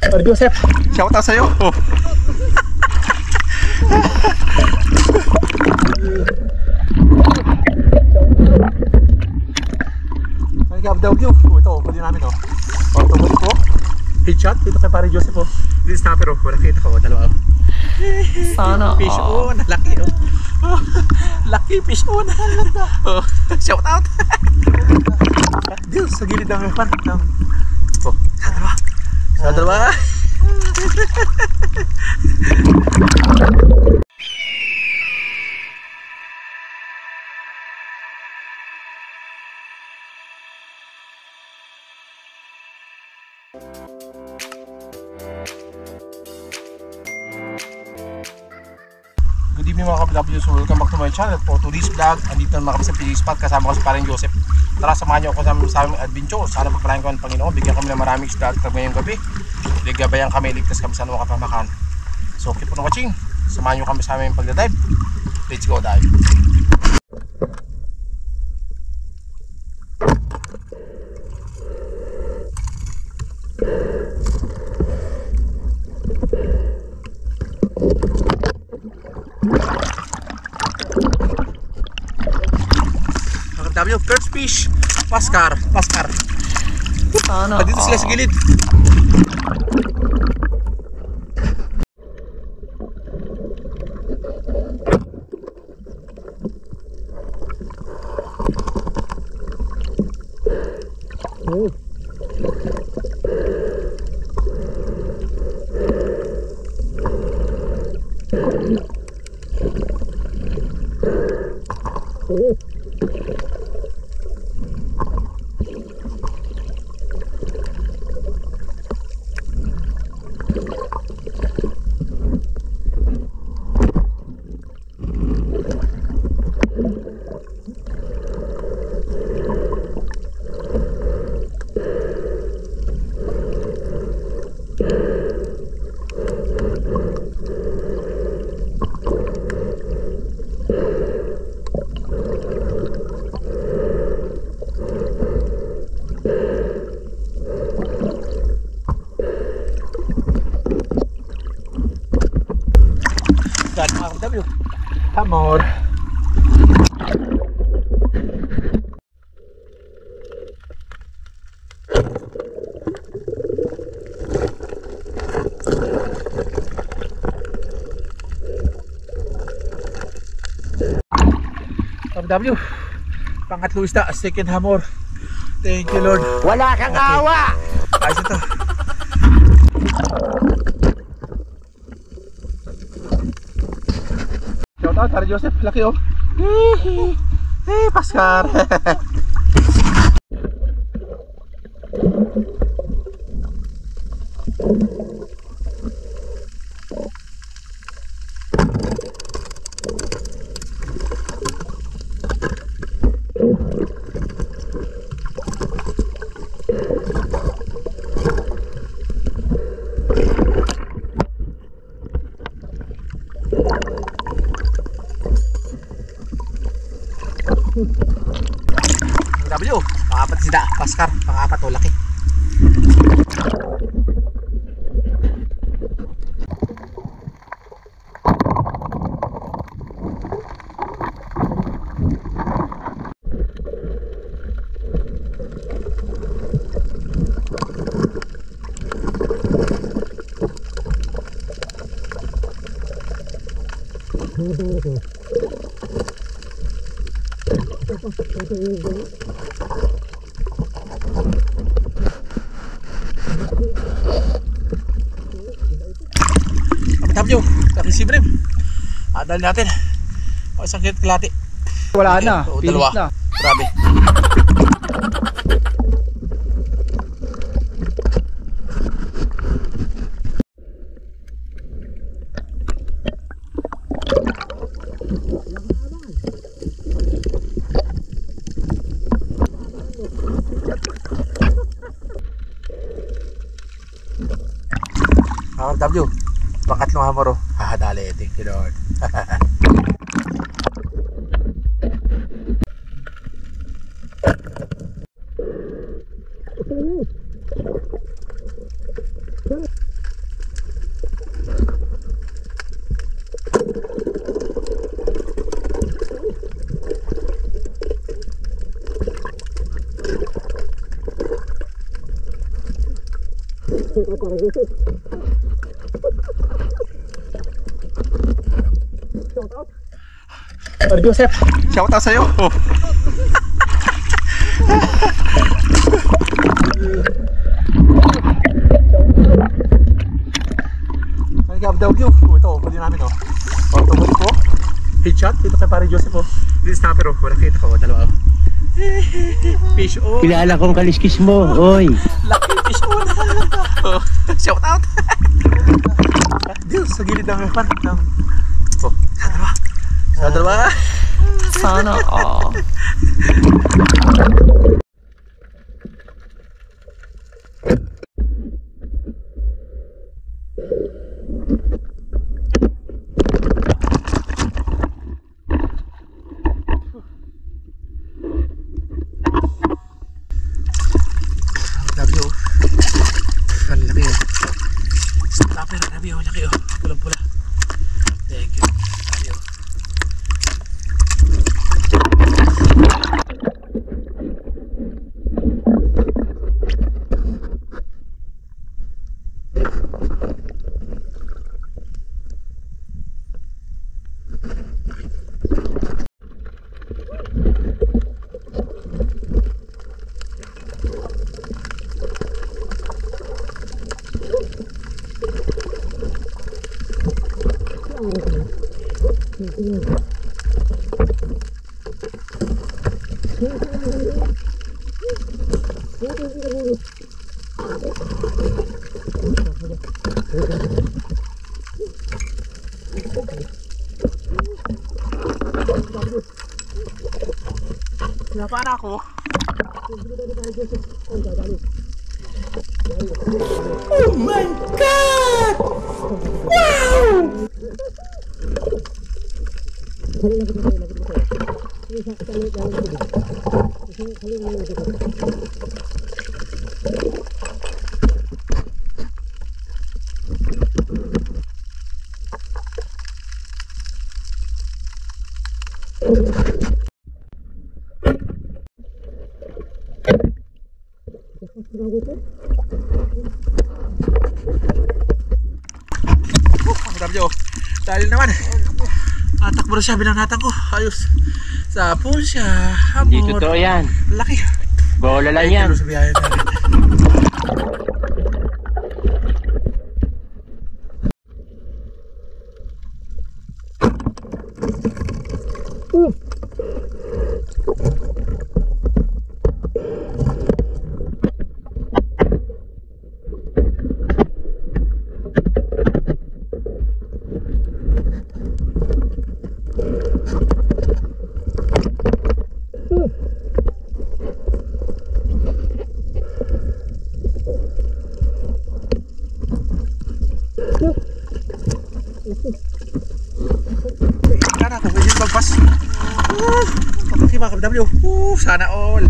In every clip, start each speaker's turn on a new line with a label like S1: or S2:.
S1: Par Joseph, shout out sa'yo. Nag-abdaw-view. Ito, pwede namin to. Tumuli po. Headshot dito kay Pare Joseph. This snapper, wala kita ko, dalawa.
S2: Sana
S1: Fish on, laki oh. Lucky fish on. Oh, shout out. Dito sa gilid ng pan. Oh, sa dalawa. Good evening mga ka-vlog, so welcome back to my channel for today's vlog. Andito naman kami sa PG Spot, kasama ko si Pareng Joseph. Tara, samahan niyo ako sa aming adventure. Sana pagpalain ko ng Panginoon, bigyan kami ng maraming isda at ngayong gabi. Ligabayan kami, ligtas kami sa mga kapamakan. So keep on watching, samahan niyo kami sa aming pagdadive. Let's go dive. First fish, Paskar.
S2: Sana
S1: Dito sila sa gilid. Come on. W, pangatlo isda, second hammer. Thank you Lord.
S3: Wala kang awa.
S1: Ayos ito. Shout out Pare Joseph, laki oh. Hey, Paskar. W, pangapat sida, Paskar, pangapat o laki. Kapatapyo, kakisibrim. Adal natin. Isang kit kalati.
S3: Wala na,
S1: dalawa.
S3: na.
S1: Grabe. W. Pangatlong hammer oh. Dali. Thank you Lord. Par Joseph, shout out sa'yo. Oh. May gab-w. Ito, pwede namin oh. Automatic po. Headshot dito kay Pare Joseph oh. This snapper oh. Wala kita ko, dalawa oh. Fish oh.
S3: Kilala kong kaliskis mo, oy.
S1: Lucky fish on. Oh, shout out. Diyos, sa gilid ng pan. Oh, sa dalawa.
S2: Sana all.
S1: W. Ang laki oh. Snapper, W, laki oh. Pulang-pula. Thank you. W. Napaan ako? Oh my God! Wow! W. Dahil naman takbo na siya, binanatan ko. Ayos. Sapon siya. Amor.
S3: Hindi totoo yan.
S1: Laki.
S3: Bola lang yan.
S1: Sa biyahe natin. Sana ako pwede magpas. Okay mga ka-W. Sana all.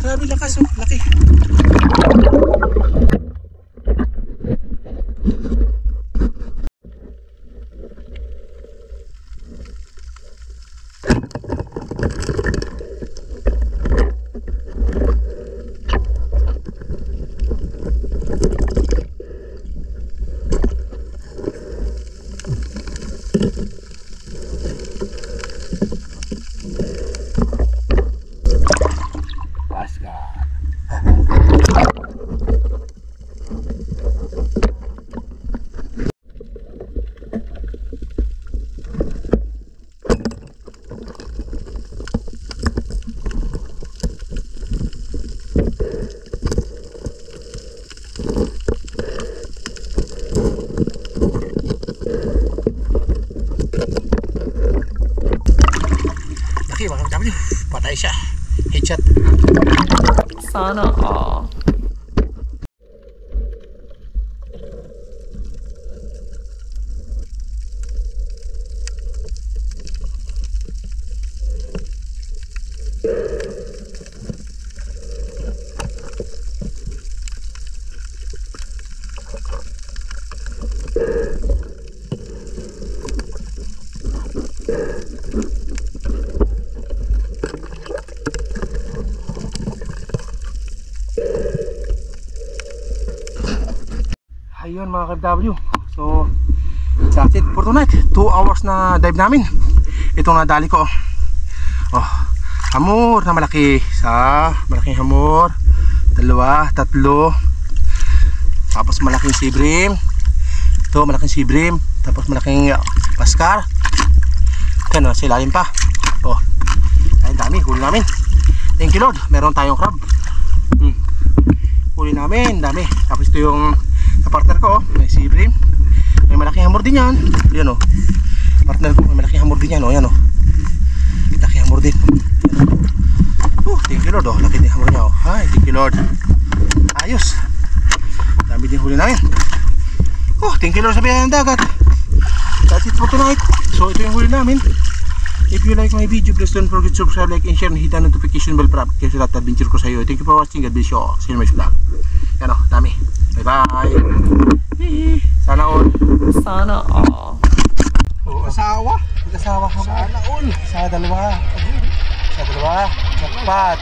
S1: Grabe lakas oh. Laki. Malaki mga kapitbahay. Patay siya. Headshot.
S2: Sana all.
S1: Ayun mga KFW. So that's it for tonight. 2 hours na dive namin. Itong nadali ko. Oh, hamor na malaki. Malaking hamor. 2, 3. Tapos malaking sibrim. Ito malaking sibrim. Tapos malaking paskar. Yan, sa ilalim pa. Oh, ay dami. Huli namin. Thank you Lord. Meron tayong crab. Huli namin. Dami. Tapos ito yung sa partner ko. May sibrim. May malaking hamor din yan. Yan o. Partner ko may malaking hamor din yan o. Yan o. Malaking hamor din. Thank you Lord o. Laki din hamor niya o. Hi, thank you Lord. Ayos. Dami din huli namin. Thank you Lord sa biyaya ng dagat. That's it for tonight. So ito yung huli namin. If you like my video, please don't forget to subscribe, like, and share, and hit the notification bell para update sa lahat adventure ko sa iyo. Thank you for watching. God bless you all. See you in my vlog. Yan o. Dami. Bye bye. Sana all.
S2: Sana all.
S1: Mag-asawa ka ba? Sana all. Sa dalawa. Jackpot.